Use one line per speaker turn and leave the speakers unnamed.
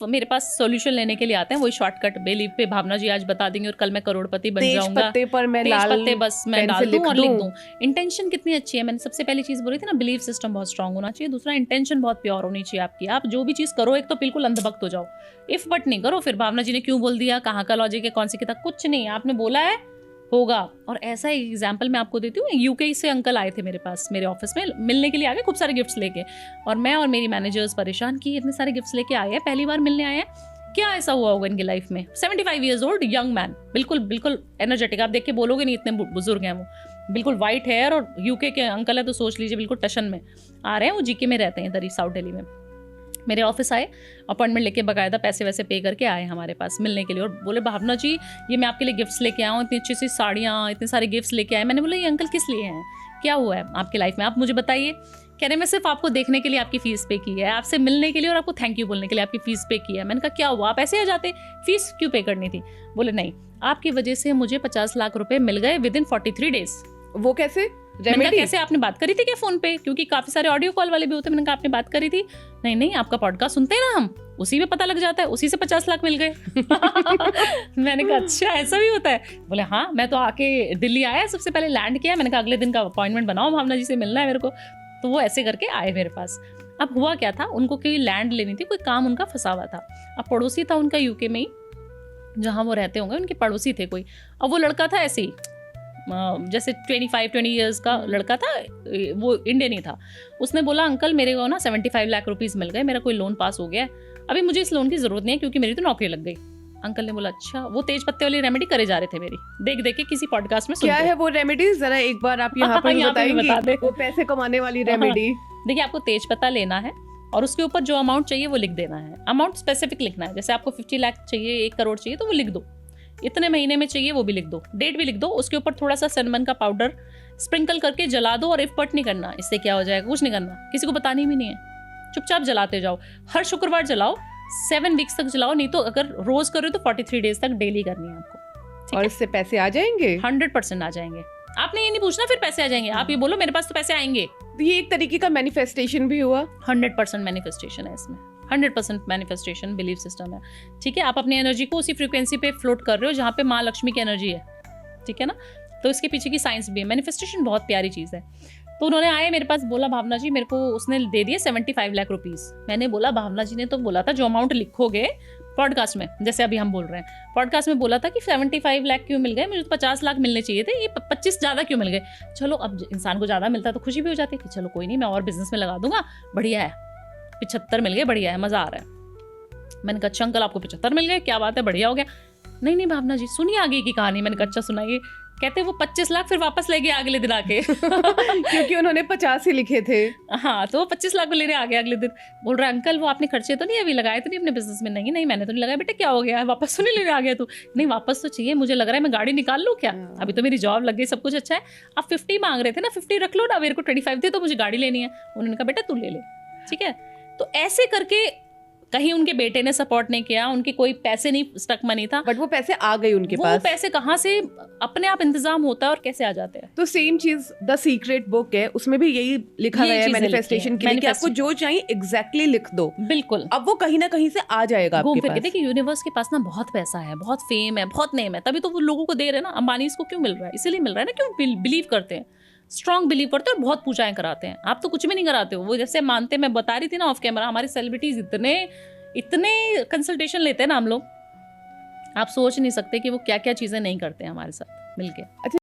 मेरे पास सॉल्यूशन लेने के लिए आते हैं, वही शॉर्टकट बिलीव पे भावना जी आज बता देंगे और कल मैं करोड़पति बन जाऊंगा।
पत्ते पर मैं
तेज
लाल
पत्ते बस मैं
पेन से
डाल दूं और लिख
दूं।
दूं। इंटेंशन कितनी अच्छी है, मैंने सबसे पहली चीज बोली थी ना, बिलीफ सिस्टम बहुत स्ट्रांग होना चाहिए। दूसरा, इंटेंशन बहुत प्योर होनी चाहिए आपकी। आप जो भी चीज करो, एक तो बिल्कुल अंधभक्त हो जाओ, इफ बट नहीं करो। फिर भावना जी ने क्यों बोल दिया, कहाँ का लॉजिक है, कौन सी किताब, कुछ नहीं, आपने बोला है होगा। और ऐसा एग्जाम्पल मैं आपको देती हूँ, यूके से अंकल आए थे मेरे पास, मेरे ऑफिस में मिलने के लिए आ गए खूब सारे गिफ्ट्स लेके, और मैं और मेरी मैनेजर्स परेशान कि इतने सारे गिफ्ट्स लेके आए हैं, पहली बार मिलने आए हैं, क्या ऐसा हुआ होगा इनकी लाइफ में। 75 ईयर्स ओल्ड यंग मैन, बिल्कुल बिल्कुल एनर्जेटिक, आप देख के बोलोगे नहीं इतने बुजुर्ग हैं वो, बिल्कुल वाइट हेयर, और यूके के अंकल है तो सोच लीजिए बिल्कुल टशन में आ रहे हैं। वो जीके में रहते हैं इधर ही साउथ दिल्ली में। मेरे ऑफिस आए, अपॉइंटमेंट लेके बकायदा पैसे वैसे पे करके आए हमारे पास मिलने के लिए, और बोले भावना जी ये मैं आपके लिए गिफ्ट्स लेके आया हूँ, इतनी अच्छी सी साड़ियाँ, इतने सारे गिफ्ट्स लेके आए। मैंने बोला ये अंकल किस लिए हैं, क्या हुआ है आपकी लाइफ में, आप मुझे बताइए। कह रहे मैं सिर्फ आपको देखने के लिए आपकी फीस पे की है, आपसे मिलने के लिए और आपको थैंक यू बोलने के लिए आपकी फीस पे की है। मैंने कहा क्या हुआ, आप ऐसे आ जाते, फीस क्यों पे करनी थी। बोले नहीं, आपकी वजह से मुझे 50 लाख रुपए मिल गए विद इन 43 डेज।
वो कैसे?
मैंने कहा कैसे, आपने बात करी थी क्या फोन पे, क्योंकि काफी सारे ऑडियो कॉल वाले भी होते हैं। मैंने कहा आपने बात करी थी, नहीं नहीं आपका पॉडकास्ट सुनते हैं ना हम, उसी में पता लग जाता है, उसी से 50 लाख मिल गए। मैंने कहा अच्छा ऐसा भी होता है। बोले हाँ, मैं तो आके दिल्ली आया, सबसे पहले लैंड किया, मैंने कहा अगले दिन का अपॉइंटमेंट बनाओ, भावना जी से मिलना है मेरे को। तो वो ऐसे करके आए मेरे पास। अब हुआ क्या था, उनको कोई लैंड लेनी थी, कोई काम उनका फंसा हुआ था। अब पड़ोसी था उनका यूके में ही, जहाँ वो रहते होंगे, उनके पड़ोसी थे कोई। अब वो लड़का था ऐसे ही जैसे 25-20 ईयर्स का लड़का था, वो इंडियन ही था। उसने बोला अंकल मेरे को ना 75 लाख रुपीस मिल गए, मेरा कोई लोन पास हो गया है, अभी मुझे इस लोन की जरूरत नहीं है क्योंकि मेरी तो नौकरी लग गई। अंकल ने बोला अच्छा, वो तेज पत्ते वाली रेमेडी करे जा रहे थे मेरी, देख देख के किसी पॉडकास्ट में।
क्या है वो रेमेडी, जरा एक बार आप यहाँ पर बताएंगे, वो पैसे कमाने वाली रेमेडी।
देखिए आपको तेज पत्ता लेना है और उसके ऊपर जो अमाउंट चाहिए वो लिख देना है। अमाउंट स्पेसिफिक लिखना है, जैसे आपको 50 लाख चाहिए, 1 करोड़ चाहिए तो वो लिख दो, इतने महीने में चाहिए वो भी लिख दो, डेट भी लिख दो। उसके ऊपर थोड़ा सा सनमन का पाउडर स्प्रिंकल करके जला दो, और इफर्ट नहीं करना। इससे क्या हो जाएगा, कुछ नहीं करना, किसी को बतानी भी नहीं है, चुपचाप जलाते जाओ। हर शुक्रवार जलाओ, 7 वीक्स तक जलाओ, नहीं तो अगर रोज कर रहे हो तो 43 डेज तक डेली करनी है आपको।
और इससे पैसे आ जाएंगे,
100% आ जाएंगे। आपने ये नहीं पूछना फिर पैसे आ जाएंगे, आप ये बोलो मेरे पास तो पैसे आएंगे।
तो ये एक तरीके का मैनिफेस्टेशन भी हुआ।
100% मैनिफेस्टेशन है इसमें, 100% मैनिफेस्टेशन बिलीफ सिस्टम है। ठीक है, आप अपनी एनर्जी को उसी फ्रीक्वेंसी पे फ्लोट कर रहे हो जहाँ पे माँ लक्ष्मी की एनर्जी है, ठीक है ना। तो इसके पीछे की साइंस भी है। मैनिफेस्टेशन बहुत प्यारी चीज़ है। तो उन्होंने आए मेरे पास, बोला भावना जी मेरे को उसने दे दिए 75 लाख रुपीस। मैंने बोला भावना जी ने तो बोला था जो अमाउंट लिखोगे पॉडकास्ट में, जैसे अभी हम बोल रहे हैं, पॉडकास्ट में बोला था कि 75 लाख क्यों मिल गए, मुझे तो 50 लाख मिलने चाहिए थे, ये 25 ज़्यादा क्यों मिल गए। चलो अब इंसान को ज़्यादा मिलता तो खुशी भी हो जाती कि चलो कोई नहीं, मैं और बिजनेस में लगा दूंगा, बढ़िया है, 75 मिल गए, बढ़िया है, मज़ा आ रहा है। मैंने कहा अच्छा अंकल आपको 75 मिल गए, क्या बात है, बढ़िया हो गया। नहीं नहीं भावना जी सुनिए आगे की कहानी। मैंने कहा अच्छा सुनाइए। कहते वो 25 लाख फिर वापस ले गए अगले दिन आके।
क्योंकि उन्होंने 50 ही लिखे थे।
हाँ, तो वो 25 लाख को लेने आ गए अगले दिन। बोल रहा है अंकल वो आपने खर्चे तो नहीं अभी लगाए तो नहीं अपने बिजनेस में। नहीं नहीं मैंने तो नहीं लगाया। बेटा क्या हो गया, वापस तो नहीं लेने आ गया तू। नहीं वापस तो चाहिए, मुझे लग रहा है मैं गाड़ी निकाल लूँ क्या, अभी तो मेरी जॉब लग गई, सब कुछ अच्छा है। आप 50 मांग रहे थे ना, 50 रख लो ना, मेरे को 25 थे तो मुझे गाड़ी लेनी है। उन्होंने कहा बेटा तू ले ले, ठीक है। तो ऐसे करके कहीं उनके बेटे ने सपोर्ट नहीं किया, उनके कोई पैसे नहीं, स्टक मनी था,
बट वो पैसे आ गए उनके पास।
वो पैसे कहाँ से अपने आप इंतजाम होता है और कैसे आ जाते हैं।
तो सेम चीज द सीक्रेट बुक है, उसमें भी यही लिखा गया है मैनिफेस्टेशन के लिए कि आपको जो चाहिए एग्जैक्टली लिख दो, बिल्कुल, अब वो कहीं ना कहीं से आ जाएगा
घूम फिर के। देखिए यूनिवर्स के पास ना बहुत पैसा है, बहुत फेम है, बहुत नेम है, तभी तो वो लोगों को दे रहे हैं ना। अंबानी इसको क्यों मिल रहा है, इसीलिए मिल रहा है ना, क्यों बिलीव करते हैं, स्ट्रॉन्ग बिलीव करते हैं और बहुत पूजाएं कराते हैं। आप तो कुछ भी नहीं कराते हो, वो जैसे मानते, मैं बता रही थी ना ऑफ कैमरा, हमारे सेलिब्रिटीज इतने कंसल्टेशन लेते हैं ना हम लोग, आप सोच नहीं सकते कि वो क्या क्या चीजें नहीं करते हैं हमारे साथ मिलके।